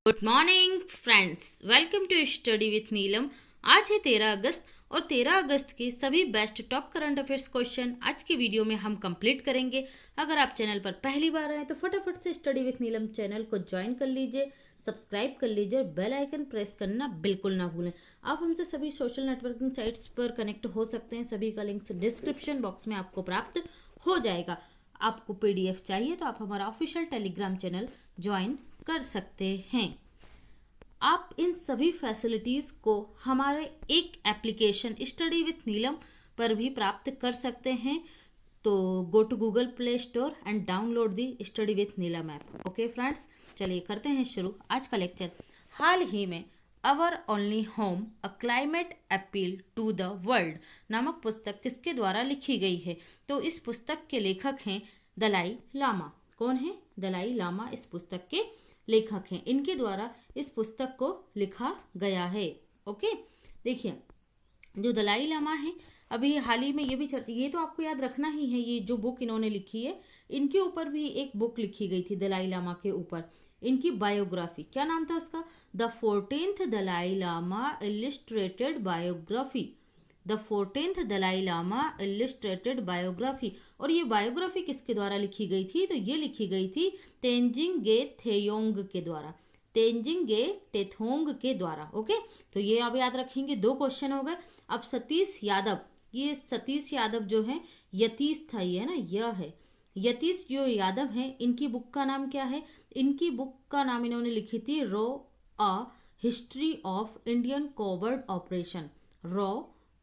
Good morning friends, welcome to study with Neelam. आज है 13 अगस्त और 13 अगस्त के सभी best top current affairs question आज की वीडियो में हम कंप्लीट करेंगे। अगर आप चैनल पर पहली बार आए तो फटाफट से स्टडी विथ नीलम चैनल को ज्वाइन कर लीजिए, सब्सक्राइब कर लीजिए, बेल आइकन प्रेस करना बिल्कुल ना भूलें। आप हमसे सभी सोशल नेटवर्किंग साइट्स पर कनेक्ट हो सकते हैं, सभी का लिंक्स डिस्क्रिप्शन बॉक्स में आपको प्राप्त हो जाएगा। आपको पीडीएफ चाहिए तो आप हमारा ऑफिशियल टेलीग्राम चैनल ज्वाइन कर सकते हैं। आप इन सभी फैसिलिटीज़ को हमारे एक एप्लीकेशन स्टडी विथ नीलम पर भी प्राप्त कर सकते हैं। तो go to Google Play Store and download the study with Neelam app. Okay friends, चलिए करते हैं शुरू आज का लेक्चर। हाल ही में our only home a climate appeal to the world नामक पुस्तक किसके द्वारा लिखी गई है? तो इस पुस्तक के लेखक हैं दलाई लामा। कौन है? दलाई लामा इस पुस्तक के लेखक हैं। इनके द्वारा इस पुस्तक को लिखा गया है। ओके, देखिए जो दलाई लामा है, अभी हाल ही में ये भी चर्चा, ये तो आपको याद रखना ही है, ये जो बुक इन्होंने लिखी है इनके ऊपर भी एक बुक लिखी गई थी दलाई लामा के ऊपर। इनकी बायोग्राफी, क्या नाम था उसका? The 14th Dalai Lama illustrated biography. The 14th Dalai Lama illustrated biography. और ये बायोग्राफी किसके द्वारा लिखी गई थी? तो ये लिखी गई थी तेंजिंग गे थेयोंग के द्वारा, तेंजिंग गे टेथोंग के द्वारा। ओके, तो ये आप याद रखेंगे। दो क्वेश्चन हो गए। अब सतीश यादव, ये सतीश यादव जो है, यतीश था ये, है ना, यह है यतीश जो यादव है, इनकी बुक का नाम क्या है? इनकी बुक का नाम इन्होंने लिखी थी raw a history of Indian coward operation. Raw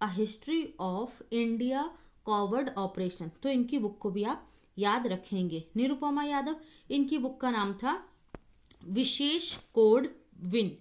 a history of India coward operation. तो इनकी बुक को भी आप याद रखेंगे। निरुपमा यादव, इनकी बुक का नाम था विशेष कोड विन,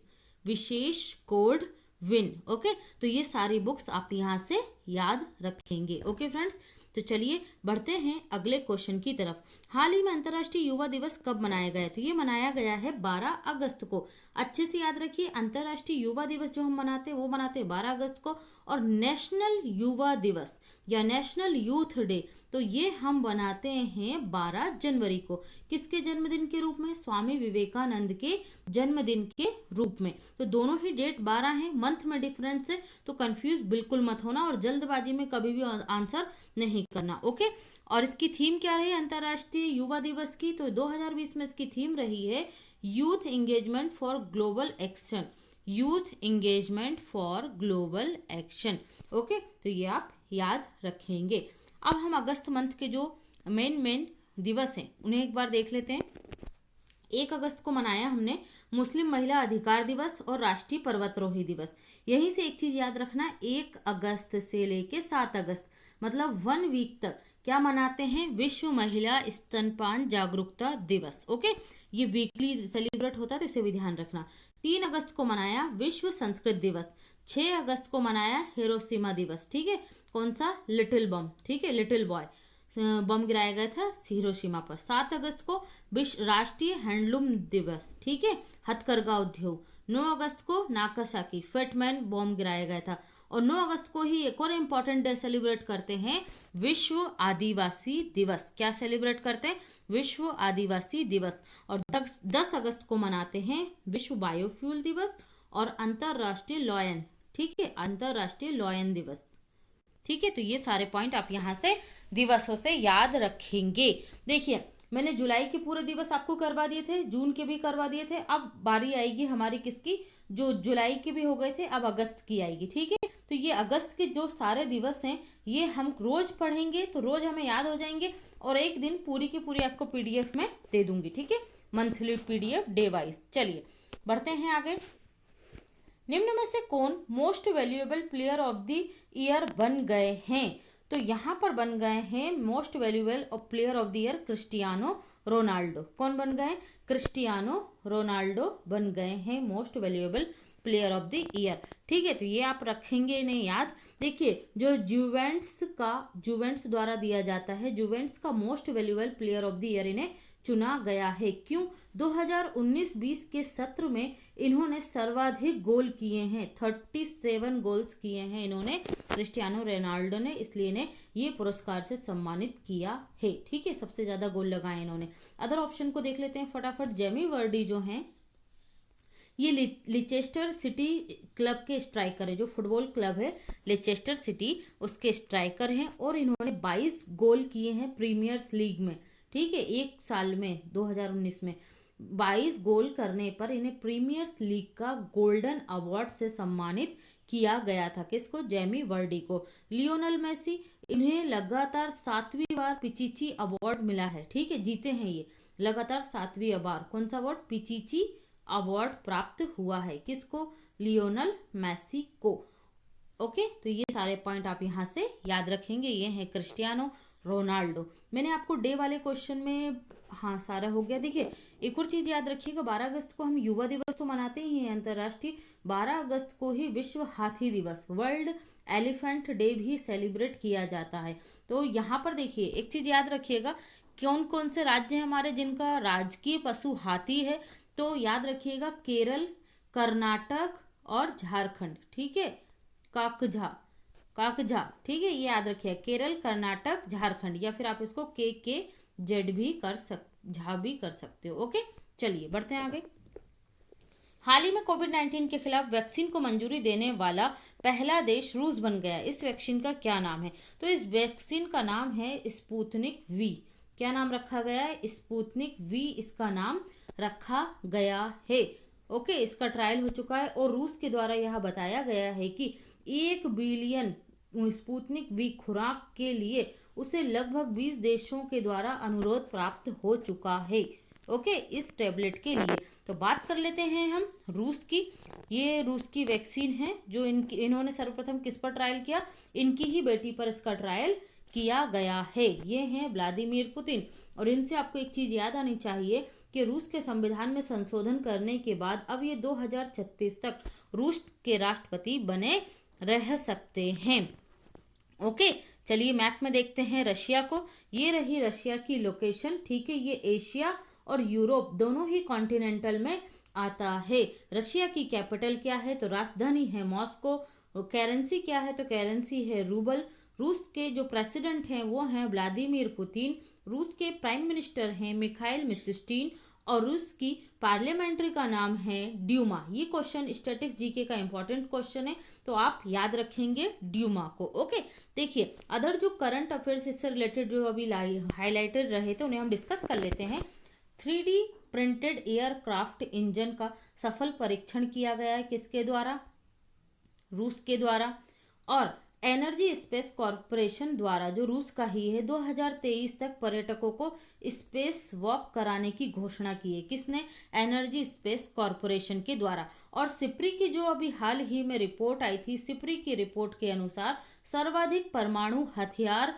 विशेष कोड विन। ओके, तो ये सारी बुक्स आप यहाँ से याद रखेंगे। ओके फ्रेंड्स, तो चलिए बढ़ते हैं अगले क्वेश्चन की तरफ। हाल ही में अंतर्राष्ट्रीय युवा दिवस कब मनाया गया? तो ये मनाया गया है 12 अगस्त को। अच्छे से याद रखिए, अंतर्राष्ट्रीय युवा दिवस जो हम मनाते हैं वो मनाते हैं 12 अगस्त को। और नेशनल युवा दिवस या नेशनल यूथ डे तो ये हम बनाते हैं 12 जनवरी को। किसके जन्मदिन के रूप में? स्वामी विवेकानंद के जन्मदिन के रूप में। तो दोनों ही डेट 12 हैं, मंथ में डिफरेंस है, तो कंफ्यूज बिल्कुल मत होना और जल्दबाजी में कभी भी आंसर नहीं करना। ओके, और इसकी थीम क्या रही अंतर्राष्ट्रीय युवा दिवस की? तो 2020 में इसकी थीम रही है youth engagement for global action, youth engagement for global action. Okay, तो ये आप याद रखेंगे। अब हम अगस्त मंथ के जो मेन दिवस हैं उन्हें एक बार देख लेते हैं। 1 अगस्त को मनाया हमने मुस्लिम महिला अधिकार दिवस और राष्ट्रीय पर्वतारोही दिवस। यहीं से एक चीज याद रखना, 1 अगस्त से लेके 7 अगस्त मतलब 1 वीक तक क्या मनाते हैं? विश्व महिला स्तनपान जागरूकता दिवस। ओके, ये वीकली सेलिब्रेट होता है तो इसे भी ध्यान रखना। 3 अगस्त को मनाया विश्व संस्कृत दिवस। 6 अगस्त को मनाया हिरोशिमा दिवस। ठीक है, कौन सा? लिटिल बम। ठीक है, लिटिल बॉय बम गिराया गया था हिरोशिमा पर। 7 अगस्त को विश्व राष्ट्रीय हैंडलूम दिवस। ठीक है, हथकरघा उद्योग। 9 अगस्त को नाकासाकी फेटमैन बॉम्ब गिराया गया था। और 9 अगस्त को ही एक और इम्पॉर्टेंट डे सेलिब्रेट करते हैं, विश्व आदिवासी दिवस। क्या सेलिब्रेट करते हैं? विश्व आदिवासी दिवस। और 10 अगस्त को मनाते हैं विश्व बायोफ्यूल दिवस और अंतरराष्ट्रीय लॉयन। ठीक है, अंतरराष्ट्रीय लॉयन दिवस। ठीक है, तो ये सारे पॉइंट आप यहाँ से दिवसों से याद रखेंगे। देखिए, मैंने जुलाई के पूरे दिवस आपको करवा दिए थे, जून के भी करवा दिए थे। अब बारी आएगी हमारी किसकी? जो जुलाई के भी हो गए थे, अब अगस्त की आएगी। ठीक है, तो ये अगस्त के जो सारे दिवस हैं ये हम रोज पढ़ेंगे तो रोज हमें याद हो जाएंगे। और एक दिन पूरी की पूरी आपको पीडीएफ में दे दूंगी। ठीक है, मंथली पीडीएफ डे वाइज। चलिए बढ़ते हैं आगे। निम्न में से कौन most valuable player of the year बन गए हैं? तो यहाँ पर बन गए हैं most valuable player of the year Cristiano Ronaldo. कौन बन गए? क्रिस्टियानो रोनाल्डो बन गए हैं most valuable player of the year. ठीक है, तो ये आप रखेंगे इन्हें याद। देखिए, जो जुवेंट्स द्वारा दिया जाता है, जुवेंट्स का most valuable player of the year इन्हें चुना गया है। क्यों? 2019-20 के सत्र में इन्होंने सर्वाधिक गोल किए हैं, 37 गोल्स किए हैं इन्होंने, क्रिस्टियानो रोनाल्डो ने, इसलिए इन्हें ये पुरस्कार से सम्मानित किया है। ठीक है, सबसे ज्यादा गोल लगाए इन्होंने। अदर ऑप्शन को देख लेते हैं फटाफट। जेमी वर्डी जो हैं ये लिचेस्टर सिटी क्लब के स्ट्राइकर है, जो फुटबॉल क्लब है लिचेस्टर सिटी उसके स्ट्राइकर हैं और इन्होंने 22 गोल किए हैं प्रीमियर्स लीग में। ठीक है, एक साल में 2019 में 22 गोल करने पर इन्हें प्रीमियर्स लीग का गोल्डन अवार्ड से सम्मानित किया गया था। किसको? जेमी वर्डी को। लियोनल मेसी, इन्हें लगातार 7वीं बार पिचिची अवार्ड मिला है। ठीक है, जीते हैं ये लगातार 7वीं बार। कौन सा अवार्ड? पिचिची अवार्ड प्राप्त हुआ है। किसको? लियोनल मेसी को। ओके, तो ये सारे पॉइंट आप यहाँ से याद रखेंगे। ये हैं क्रिस्टियानो रोनाल्डो। मैंने आपको डे वाले क्वेश्चन में हाँ सारा हो गया। देखिए एक और चीज याद रखिएगा, 12 अगस्त को हम युवा दिवस तो मनाते ही हैं अंतर्राष्ट्रीय, 12 अगस्त को ही विश्व हाथी दिवस, वर्ल्ड एलिफेंट डे भी सेलिब्रेट किया जाता है। तो यहाँ पर देखिए एक चीज याद रखिएगा, कौन कौन से राज्य हैं हमारे जिनका राजकीय पशु हाथी है। तो याद रखिएगा केरल, कर्नाटक और झारखंड। ठीक है, काकझा काकझा, ठीक है, ये याद रखिए, केरल, कर्नाटक, झारखंड, या फिर आप इसको के जेड भी झा भी कर सकते हो। ओके, चलिए बढ़ते हैं आगे। हाल ही में कोविड-19 के खिलाफ वैक्सीन को मंजूरी देने वाला पहला देश रूस बन गया। इस वैक्सीन का क्या नाम है? तो इस वैक्सीन का नाम है स्पुतनिक वी। क्या नाम रखा गया है? स्पुतनिक वी इसका नाम रखा गया है। ओके, इसका ट्रायल हो चुका है और रूस के द्वारा यह बताया गया है कि 1 बिलियन स्पुतनिक वी खुराक के लिए उसे लगभग 20 देशों के द्वारा अनुरोध प्राप्त हो चुका है। ओके, इस टेबलेट के लिए। तो बात कर लेते हैं हम रूस की। ये रूस की वैक्सीन है जो इन्होंने सर्वप्रथम किस पर ट्रायल किया? इनकी ही बेटी पर इसका ट्रायल किया गया है। ये हैं व्लादिमीर पुतिन। और इनसे आपको एक चीज याद आनी चाहिए कि रूस के संविधान में संशोधन करने के बाद अब ये 2036 तक रूस के राष्ट्रपति बने रह सकते हैं। ओके, चलिए मैप में देखते हैं रशिया को। ये रही रशिया की लोकेशन। ठीक है, ये एशिया और यूरोप दोनों ही कॉन्टिनेंटल में आता है। रशिया की कैपिटल क्या है? तो राजधानी है मॉस्को। करेंसी क्या है? तो करेंसी है रूबल। रूस के जो प्रेसिडेंट हैं वो हैं व्लादिमीर पुतिन। रूस के प्राइम मिनिस्टर हैं मिखाइल मिशुस्टिन और रूस की पार्लियामेंट्री का नाम है ड्यूमा। ये क्वेश्चन स्टैटिक्स जीके का इंपॉर्टेंट क्वेश्चन है, तो आप याद रखेंगे ड्यूमा को। ओके, देखिए अदर जो करंट अफेयर्स इससे रिलेटेड जो अभी हाईलाइटेड रहे थे उन्हें हम डिस्कस कर लेते हैं। 3D प्रिंटेड एयरक्राफ्ट इंजन का सफल परीक्षण किया गया है। किसके द्वारा? रूस के द्वारा। और एनर्जी स्पेस कॉरपोरेशन द्वारा, जो रूस का ही है, 2023 तक पर्यटकों को स्पेस वॉक कराने की घोषणा की है। किसने? एनर्जी स्पेस कॉरपोरेशन के द्वारा। और सिप्री की जो अभी हाल ही में रिपोर्ट आई थी, सिप्री की रिपोर्ट के अनुसार सर्वाधिक परमाणु हथियार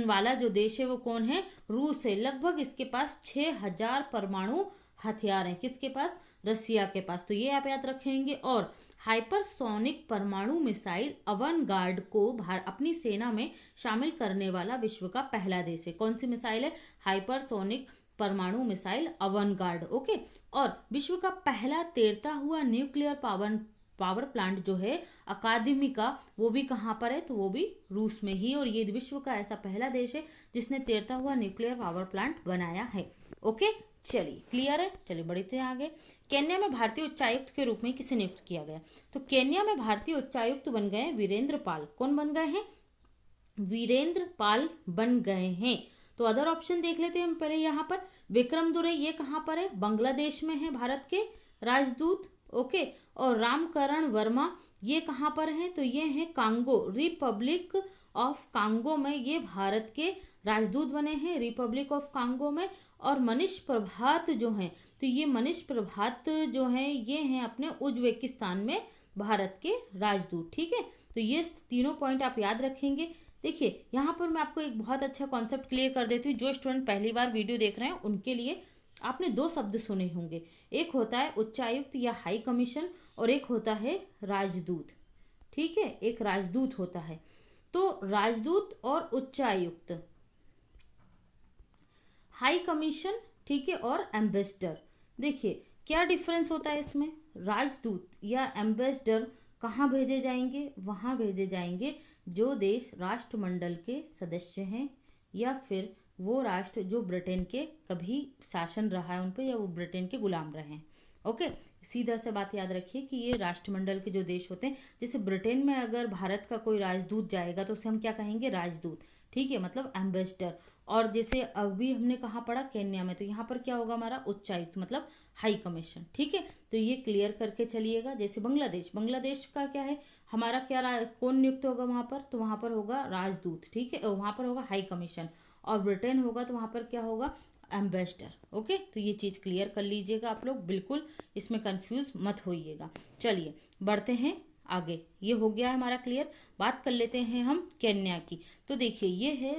वाला जो देश है वो कौन है? रूस है। लगभग इसके पास 6000 परमाणु हथियार हैं। किसके पास? रशिया के पास। तो ये आप याद रखेंगे। और हाइपरसोनिक परमाणु मिसाइल अवनगार्ड को अपनी सेना में शामिल करने वाला विश्व का पहला देश है। कौन सी मिसाइल है? हाइपरसोनिक परमाणु मिसाइल अवनगार्ड। ओके, और विश्व का पहला तैरता हुआ न्यूक्लियर पावर प्लांट जो है अकादमी का, वो भी कहाँ पर है? तो वो भी रूस में ही। और ये विश्व का ऐसा पहला देश है जिसने तैरता हुआ न्यूक्लियर पावर प्लांट बनाया है। ओके, चलिए क्लियर है। चलिए बढ़ते हैं आगे। केन्या में भारतीय उच्चायुक्त के रूप में किसे नियुक्त किया गया? तो केन्या में भारतीय उच्चायुक्त बन गए वीरेंद्र पाल। कौन बन गए हैं? वीरेंद्र पाल बन गए हैं। तो अदर ऑप्शन देख लेते हैं हम पहले। यहाँ पर विक्रम दुरे, ये कहाँ पर है? बांग्लादेश में है, भारत के राजदूत। ओके, और रामकरण वर्मा ये कहाँ पर हैं? तो ये हैं कांगो, रिपब्लिक ऑफ कांगो में ये भारत के राजदूत बने हैं, रिपब्लिक ऑफ कांगो में। और मनीष प्रभात जो हैं, तो ये मनीष प्रभात जो हैं ये हैं अपने उज्बेकिस्तान में भारत के राजदूत। ठीक है, तो ये तीनों पॉइंट आप याद रखेंगे। देखिए यहाँ पर मैं आपको एक बहुत अच्छा कॉन्सेप्ट क्लियर कर देती हूँ। जो स्टूडेंट पहली बार वीडियो देख रहे हैं उनके लिए, आपने 2 शब्द सुने होंगे, एक होता है उच्चायुक्त या हाई कमीशन और एक होता है राजदूत। ठीक है, एक राजदूत होता है। तो राजदूत और उच्चायुक्त, हाई कमीशन, ठीक है, और एम्बेसडर। देखिए क्या डिफरेंस होता है इसमें। राजदूत या एम्बेसडर कहाँ भेजे जाएंगे? वहाँ भेजे जाएंगे जो देश राष्ट्रमंडल के सदस्य हैं या फिर वो राष्ट्र जो ब्रिटेन के कभी शासन रहा है उन पर, या वो ब्रिटेन के गुलाम रहे हैं। ओके, सीधा से बात याद रखिए कि ये राष्ट्रमंडल के जो देश होते हैं, जैसे ब्रिटेन में अगर भारत का कोई राजदूत जाएगा तो उसे हम क्या कहेंगे, राजदूत, ठीक है, मतलब एम्बेसडर। और जैसे अभी हमने कहाँ पढ़ा, केन्या में, तो यहाँ पर क्या होगा हमारा, उच्चायुक्त मतलब हाई कमीशन, ठीक है। तो ये क्लियर करके चलिएगा। जैसे बांग्लादेश, बांग्लादेश का क्या है, हमारा क्या कौन नियुक्त होगा वहाँ पर, तो वहाँ पर होगा राजदूत, ठीक है, वहाँ पर होगा हाई कमीशन। और ब्रिटेन होगा तो वहाँ पर क्या होगा, एम्बेसडर। ओके, तो ये चीज़ क्लियर कर लीजिएगा आप लोग, बिल्कुल इसमें कंफ्यूज मत होइएगा। चलिए बढ़ते हैं आगे, ये हो गया है हमारा क्लियर। बात कर लेते हैं हम केन्या की। तो देखिए ये है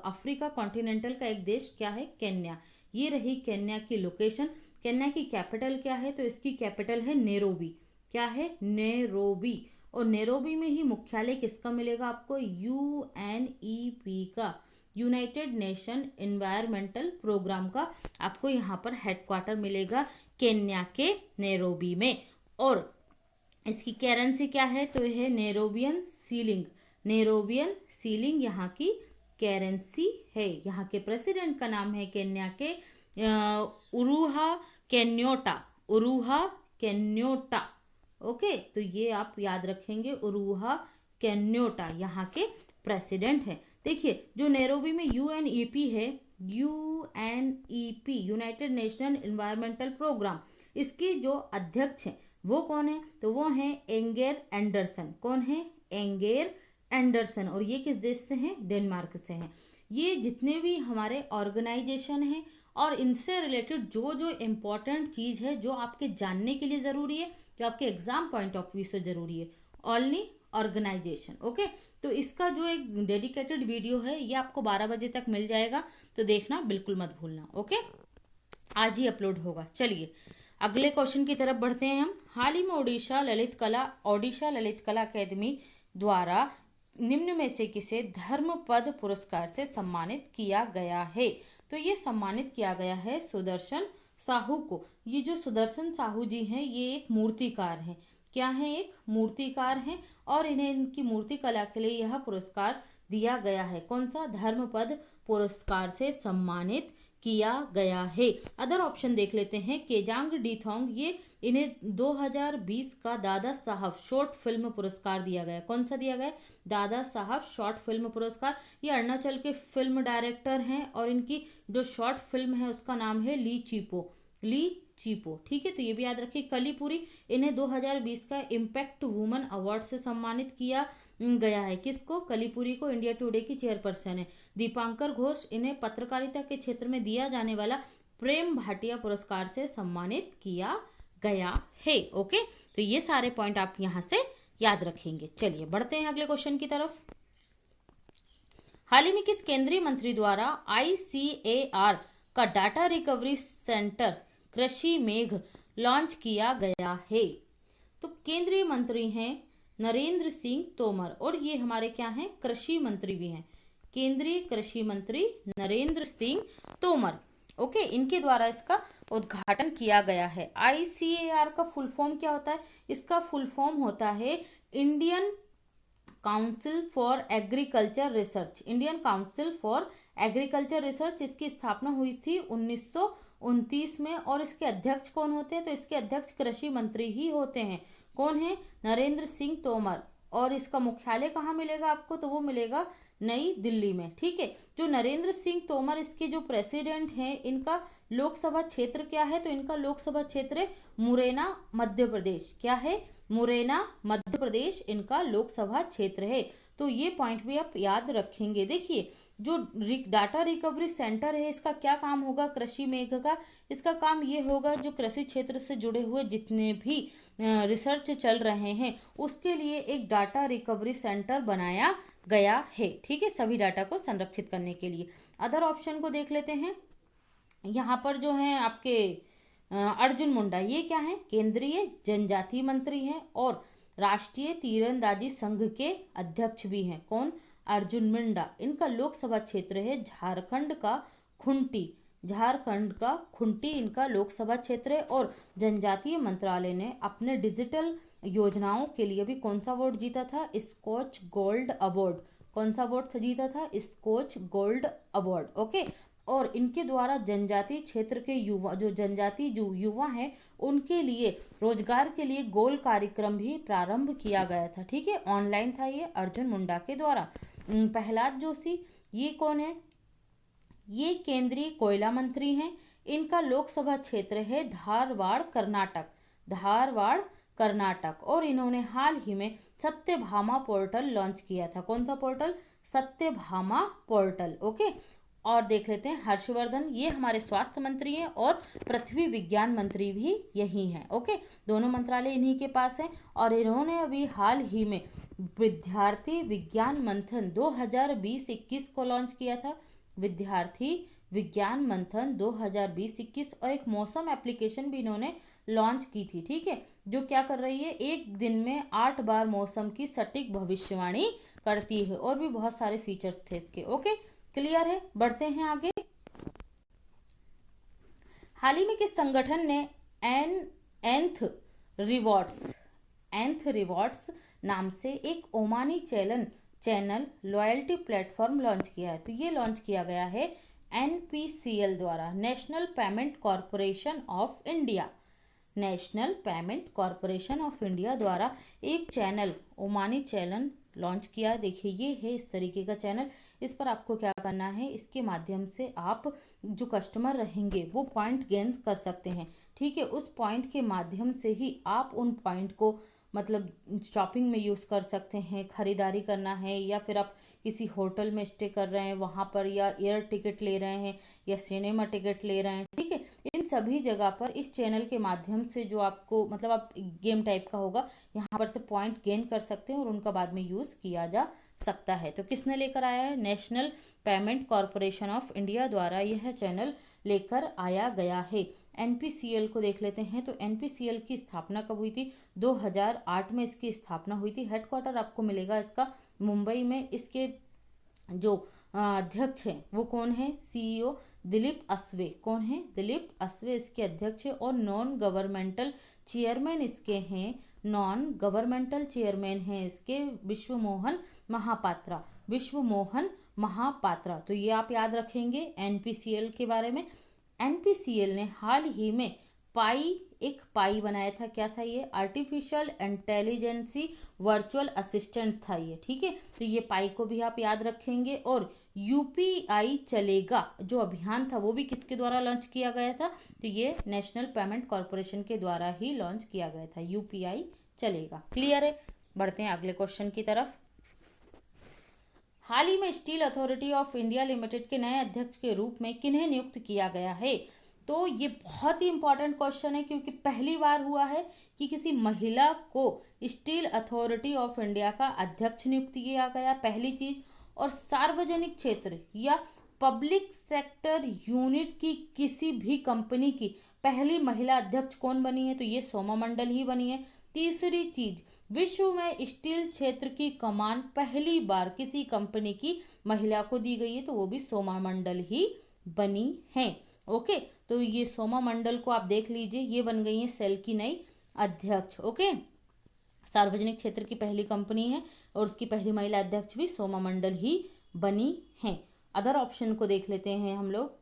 अफ्रीका कॉन्टिनेंटल का एक देश, क्या है, केन्या। ये रही केन्या की लोकेशन। केन्या की कैपिटल क्या है, तो इसकी कैपिटल है नैरोबी। क्या है, नैरोबी। और नैरोबी में ही मुख्यालय किसका मिलेगा आपको, UNEP का, यूनाइटेड नेशन एनवायरमेंटल प्रोग्राम का आपको यहाँ पर हेडक्वार्टर मिलेगा केन्या के नैरोबी में। और इसकी करेंसी क्या है, तो यह नैरोबियन सीलिंग, नैरोबियन सीलिंग यहाँ की करेंसी है। यहाँ के प्रेसिडेंट का नाम है केन्या के उरुहा केन्योटा, उरुहा केन्योटा। ओके, तो ये आप याद रखेंगे, उरुहा केन्योटा यहाँ के प्रेसिडेंट है। देखिए जो नैरोबी में UNEP है, UNEP United National Environmental Programme, इसके जो अध्यक्ष हैं वो कौन है, तो वो हैं एंगेर एंडरसन। कौन है, एंगेर एंडरसन। और ये किस देश से हैं, डेनमार्क से हैं। ये जितने भी हमारे ऑर्गेनाइजेशन हैं और इनसे रिलेटेड जो जो इम्पोर्टेंट चीज़ है, जो आपके जानने के लिए ज़रूरी है, जो आपके एग्जाम पॉइंट ऑफ व्यू से ज़रूरी है, ओनली ऑर्गेनाइजेशन। ओके, तो इसका जो एक डेडिकेटेड वीडियो है ये आपको 12 बजे तक मिल जाएगा, तो देखना बिल्कुल मत भूलना। ओके, आज ही अपलोड होगा। चलिए अगले क्वेश्चन की तरफ बढ़ते हैं हम। हाल ही में ओडिशा ललित कला अकेदमी द्वारा निम्न में से किसे धर्मपद पुरस्कार से सम्मानित किया गया है, तो ये सम्मानित किया गया है सुदर्शन साहू को। ये जो सुदर्शन साहू जी हैं ये एक मूर्तिकार हैं। क्या है, एक मूर्तिकार हैं, और इन्हें इनकी मूर्ति कला के लिए यह पुरस्कार दिया गया है। कौन सा, धर्मपद पुरस्कार से सम्मानित किया गया है। अदर ऑप्शन देख लेते हैं। केजांग डीथोंग, ये इन्हें 2020 का दादा साहब शॉर्ट फिल्म पुरस्कार दिया गया। कौन सा दिया गया, दादा साहब शॉर्ट फिल्म पुरस्कार। ये अरुणाचल के फिल्म डायरेक्टर हैं और इनकी जो शॉर्ट फिल्म है उसका नाम है ली चीपो, ठीक है, तो ये भी याद रखिए। कलीपुरी, इन्हें 2020 का इम्पैक्ट वुमन अवार्ड से सम्मानित किया गया है। किसको, कलीपुरी को। इंडिया टुडे की चेयरपर्सन है। दीपांकर घोष, इन्हें पत्रकारिता के क्षेत्र में दिया जाने वाला प्रेम भाटिया पुरस्कार से सम्मानित किया गया है। ओके, तो ये सारे पॉइंट आप यहाँ से याद रखेंगे। चलिए बढ़ते हैं अगले क्वेश्चन की तरफ। हाल ही में किस केंद्रीय मंत्री द्वारा ICAR का डाटा रिकवरी सेंटर कृषि मेघ लॉन्च किया गया है, तो केंद्रीय मंत्री हैं नरेंद्र सिंह तोमर, और ये हमारे क्या हैं, कृषि मंत्री भी हैं, केंद्रीय कृषि मंत्री नरेंद्र सिंह तोमर। ओके, इनके द्वारा इसका उद्घाटन किया गया है। ICAR का फुल फॉर्म क्या होता है, इसका फुल फॉर्म होता है Indian council for agriculture research, Indian council for agriculture research. इसकी स्थापना हुई थी 1929 में, और इसके अध्यक्ष कौन होते हैं, तो इसके अध्यक्ष कृषि मंत्री ही होते हैं। कौन है, नरेंद्र सिंह तोमर। और इसका मुख्यालय कहाँ मिलेगा आपको, तो वो मिलेगा नई दिल्ली में, ठीक है। जो नरेंद्र सिंह तोमर इसके जो प्रेसिडेंट हैं, इनका लोकसभा क्षेत्र क्या है, तो इनका लोकसभा क्षेत्र है मुरैना मध्य प्रदेश। क्या है, मुरैना मध्य प्रदेश इनका लोकसभा क्षेत्र है। तो ये पॉइंट भी आप याद रखेंगे। देखिए जो डाटा रिकवरी सेंटर है इसका क्या काम होगा, कृषि मेघ का, इसका काम ये होगा जो कृषि क्षेत्र से जुड़े हुए जितने भी रिसर्च चल रहे हैं उसके लिए एक डाटा रिकवरी सेंटर बनाया गया है, ठीक है, सभी डाटा को संरक्षित करने के लिए। अदर ऑप्शन को देख लेते हैं। यहाँ पर जो है आपके अर्जुन मुंडा, ये क्या है, केंद्रीय जनजातीय मंत्री हैं और राष्ट्रीय तीरंदाजी संघ के अध्यक्ष भी हैं। कौन, अर्जुन मुंडा। इनका लोकसभा क्षेत्र है झारखंड का खुंटी, झारखंड का खुंटी इनका लोकसभा क्षेत्र है। और जनजातीय मंत्रालय ने अपने डिजिटल योजनाओं के लिए भी कौन सा अवार्ड जीता था, स्कॉच गोल्ड अवार्ड। कौन सा अवार्ड जीता था, स्कॉच गोल्ड अवार्ड। ओके, और इनके द्वारा जनजातीय क्षेत्र के युवा, जो जनजातीय जो युवा हैं, उनके लिए रोजगार के लिए गोल कार्यक्रम भी प्रारंभ किया गया था। ठीक है, ऑनलाइन था ये, अर्जुन मुंडा के द्वारा। प्रहलाद जोशी, ये कौन है? ये केंद्रीय कोयला मंत्री हैं। इनका लोकसभा क्षेत्र है धारवाड़ कर्नाटक, धारवाड़ कर्नाटक। और इन्होंने हाल ही में सत्यभामा पोर्टल लॉन्च किया था। कौन सा पोर्टल? सत्यभामा पोर्टल। ओके, और देख लेते हैं हर्षवर्धन, ये हमारे स्वास्थ्य मंत्री हैं और पृथ्वी विज्ञान मंत्री भी यही हैं। ओके, दोनों मंत्रालय इन्हीं के पास हैं। और इन्होंने अभी हाल ही में विद्यार्थी विज्ञान मंथन 2020-21 को लॉन्च किया था। विद्यार्थी विज्ञान मंथन 2020-21, और एक मौसम एप्लीकेशन भी इन्होंने लॉन्च की थी। ठीक है, जो क्या कर रही है, एक दिन में 8 बार मौसम की सटीक भविष्यवाणी करती है, और भी बहुत सारे फीचर्स थे इसके। ओके, क्लियर है? बढ़ते हैं आगे। हाल ही में किस संगठन ने एंथ रिवॉर्ड्स नाम से एक Omani channel loyalty platform launch किया है? तो ये लॉन्च किया गया है NPCL द्वारा, national payment corporation of India. National payment corporation of India द्वारा एक चैनल, ओमानी चैनल लॉन्च किया। देखिए, ये है इस तरीके का चैनल। इस पर आपको क्या करना है, इसके माध्यम से आप जो कस्टमर रहेंगे वो पॉइंट गेन कर सकते हैं। ठीक है, उस पॉइंट के माध्यम से ही आप उन पॉइंट को मतलब शॉपिंग में यूज़ कर सकते हैं, खरीदारी करना है, या फिर आप किसी होटल में स्टे कर रहे हैं वहाँ पर, या एयर टिकट ले रहे हैं, या सिनेमा टिकट ले रहे हैं। ठीक है, इन सभी जगह पर इस चैनल के माध्यम से जो आपको मतलब आप गेम टाइप का होगा, यहाँ पर से पॉइंट गेन कर सकते हैं और उनका बाद में यूज़ किया जा सकता है। तो किसने लेकर आया है? National payment corporation of India द्वारा यह चैनल लेकर आया गया है। NPCL को देख लेते हैं। तो NPCL की स्थापना कब हुई थी? 2008 में इसकी स्थापना हुई थी। हेडक्वार्टर आपको मिलेगा इसका मुंबई में। इसके जो अध्यक्ष हैं वो कौन है? CEO दिलीप असवे। कौन है? दिलीप असवे इसके अध्यक्ष है। और नॉन गवर्नमेंटल चेयरमैन इसके हैं, नॉन गवर्नमेंटल चेयरमैन हैं इसके विश्व मोहन महापात्रा, विश्व मोहन महापात्रा। तो ये आप याद रखेंगे NPCL के बारे में। NPCL ने हाल ही में एक पाई बनाया था। क्या था ये? आर्टिफिशियल इंटेलिजेंसी वर्चुअल असिस्टेंट था ये। ठीक है, तो ये पाई को भी आप याद रखेंगे। और UPI चलेगा जो अभियान था वो भी किसके द्वारा लॉन्च किया गया था? तो ये नेशनल पेमेंट कॉरपोरेशन के द्वारा ही लॉन्च किया गया था। UPI चलेगा। क्लियर है? बढ़ते हैं अगले क्वेश्चन की तरफ। हाल ही में steel authority of India limited के नए अध्यक्ष के रूप में किन्हें नियुक्त किया गया है? तो ये बहुत ही इंपॉर्टेंट क्वेश्चन है, क्योंकि पहली बार हुआ है कि किसी महिला को स्टील अथॉरिटी ऑफ इंडिया का अध्यक्ष नियुक्त किया गया, पहली चीज। और सार्वजनिक क्षेत्र या पब्लिक सेक्टर यूनिट की किसी भी कंपनी की पहली महिला अध्यक्ष कौन बनी है? तो ये सोमा मंडल ही बनी है। तीसरी चीज, विश्व में स्टील क्षेत्र की कमान पहली बार किसी कंपनी की महिला को दी गई है, तो वो भी सोमा मंडल ही बनी है। ओके, तो ये सोमा मंडल को आप देख लीजिए, ये बन गई है सेल की नई अध्यक्ष। ओके, सार्वजनिक क्षेत्र की पहली कंपनी है और उसकी पहली महिला अध्यक्ष भी सोमा मंडल ही बनी है। अदर ऑप्शन को देख लेते हैं हम लोग।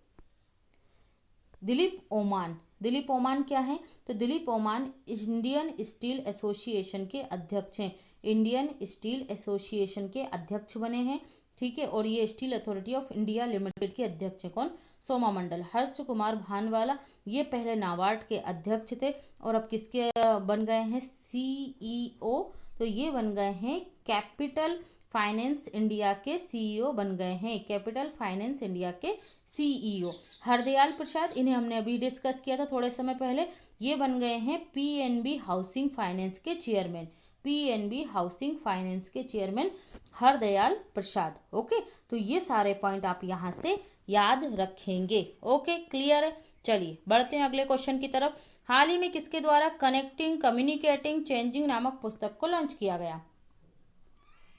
दिलीप ओमान, दिलीप ओमान क्या है? तो Dilip Oman Indian steel association के अध्यक्ष हैं, इंडियन स्टील एसोसिएशन के अध्यक्ष बने हैं। ठीक है, और ये steel authority of India limited के अध्यक्ष है कौन? सोमा मंडल। हर्ष कुमार भानवाला, ये पहले नाबार्ड के अध्यक्ष थे और अब किसके बन गए हैं? CEO। तो ये बन गए हैं कैपिटल फाइनेंस इंडिया के CEO बन गए हैं, कैपिटल फाइनेंस इंडिया के CEO। हरदयाल प्रसाद, इन्हें हमने अभी डिस्कस किया था थोड़े समय पहले, ये बन गए हैं PNB हाउसिंग फाइनेंस के चेयरमैन, PNB हाउसिंग फाइनेंस के चेयरमैन हरदयाल प्रसाद। ओके, तो ये सारे पॉइंट आप यहाँ से याद रखेंगे। ओके, क्लियर है? चलिए बढ़ते हैं अगले क्वेश्चन की तरफ। हाल ही में किसके द्वारा कनेक्टिंग कम्युनिकेटिंग चेंजिंग नामक पुस्तक को लॉन्च किया गया?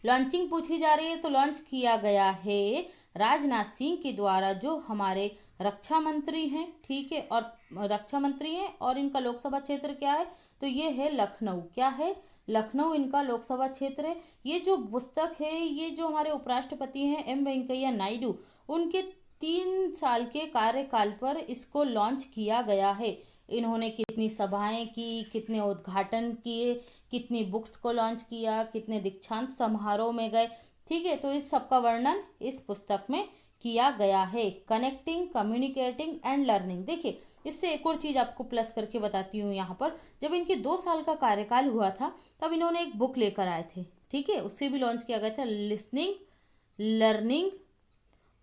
लॉन्चिंग पूछी जा रही है, तो लॉन्च किया गया है राजनाथ सिंह के द्वारा, जो हमारे रक्षा मंत्री हैं। ठीक है, और रक्षा मंत्री हैं और इनका लोकसभा क्षेत्र क्या है? तो ये है लखनऊ। क्या है? लखनऊ इनका लोकसभा क्षेत्र है। ये जो पुस्तक है, ये जो हमारे उपराष्ट्रपति हैं M वेंकैया नायडू, उनके 3 साल के कार्यकाल पर इसको लॉन्च किया गया है। इन्होंने कितनी सभाएं की, कितने उद्घाटन किए, कितनी बुक्स को लॉन्च किया, कितने दीक्षांत समारोह में गए, ठीक है। तो इस सब का वर्णन इस पुस्तक में किया गया है। Connecting, communicating and learning. देखिए, इससे एक और चीज आपको प्लस करके बताती हूँ यहाँ पर। जब इनके 2 साल का कार्यकाल हुआ था तब इन्होंने एक बुक लेकर आए थे, ठीक है। उससे भी लॉन्च किया गया था, लिसनिंग, लर्निंग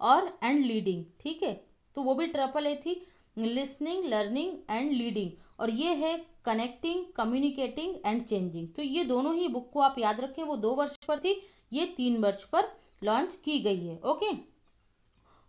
और एंड लीडिंग, ठीक है। तो वो भी ट्रिपल ए थी, लिसनिंग, लर्निंग एंड लीडिंग। और ये है कनेक्टिंग, कम्युनिकेटिंग एंड चेंजिंग। तो ये दोनों ही बुक को आप याद रखें, वो 2 वर्ष पर थी, ये 3 वर्ष पर लॉन्च की गई है, ओके।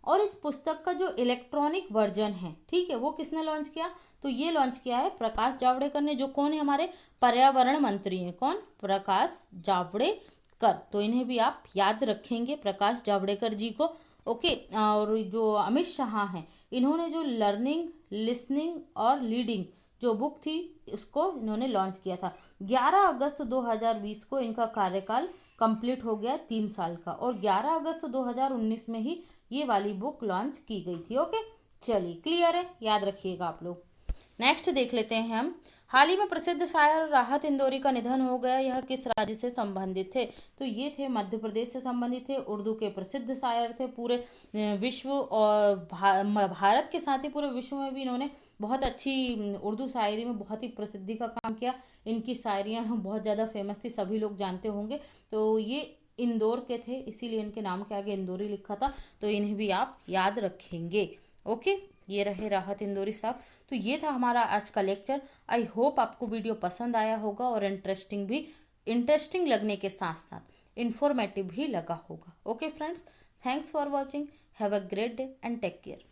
और इस पुस्तक का जो इलेक्ट्रॉनिक वर्जन है, ठीक है, वो किसने लॉन्च किया? तो ये लॉन्च किया है प्रकाश जावड़ेकर ने, जो कौन है? हमारे पर्यावरण मंत्री हैं। कौन? प्रकाश जावड़ेकर। तो इन्हें भी आप याद रखेंगे, प्रकाश जावड़ेकर जी को, ओके। और जो अमित शाह हैं, इन्होंने जो लर्निंग, लिसनिंग और लीडिंग जो बुक थी उसको इन्होंने लॉन्च किया था। 11 अगस्त 2020 को इनका कार्यकाल कंप्लीट हो गया 3 साल का, और 11 अगस्त 2019 में ही ये वाली बुक लॉन्च की गई थी, ओके। चलिए, क्लियर है, याद रखिएगा आप लोग। नेक्स्ट देख लेते हैं हम। हाल ही में प्रसिद्ध शायर राहत इंदौरी का निधन हो गया, यह किस राज्य से संबंधित थे? तो ये थे मध्य प्रदेश से संबंधित थे। उर्दू के प्रसिद्ध शायर थे, पूरे विश्व और भारत के साथ ही पूरे विश्व में भी इन्होंने बहुत अच्छी उर्दू शायरी में बहुत ही प्रसिद्धि का काम किया। इनकी शायरियाँ बहुत ज़्यादा फेमस थी, सभी लोग जानते होंगे। तो ये इंदौर के थे, इसीलिए इनके नाम के आगे इंदौरी लिखा था। तो इन्हें भी आप याद रखेंगे, ओके। ये रहे राहत इंदौरी साहब। तो ये था हमारा आज का लेक्चर। आई होप आपको वीडियो पसंद आया होगा और इंटरेस्टिंग लगने के साथ साथ इंफॉर्मेटिव भी लगा होगा, okay friends. Thanks for watching, have a great day and take care.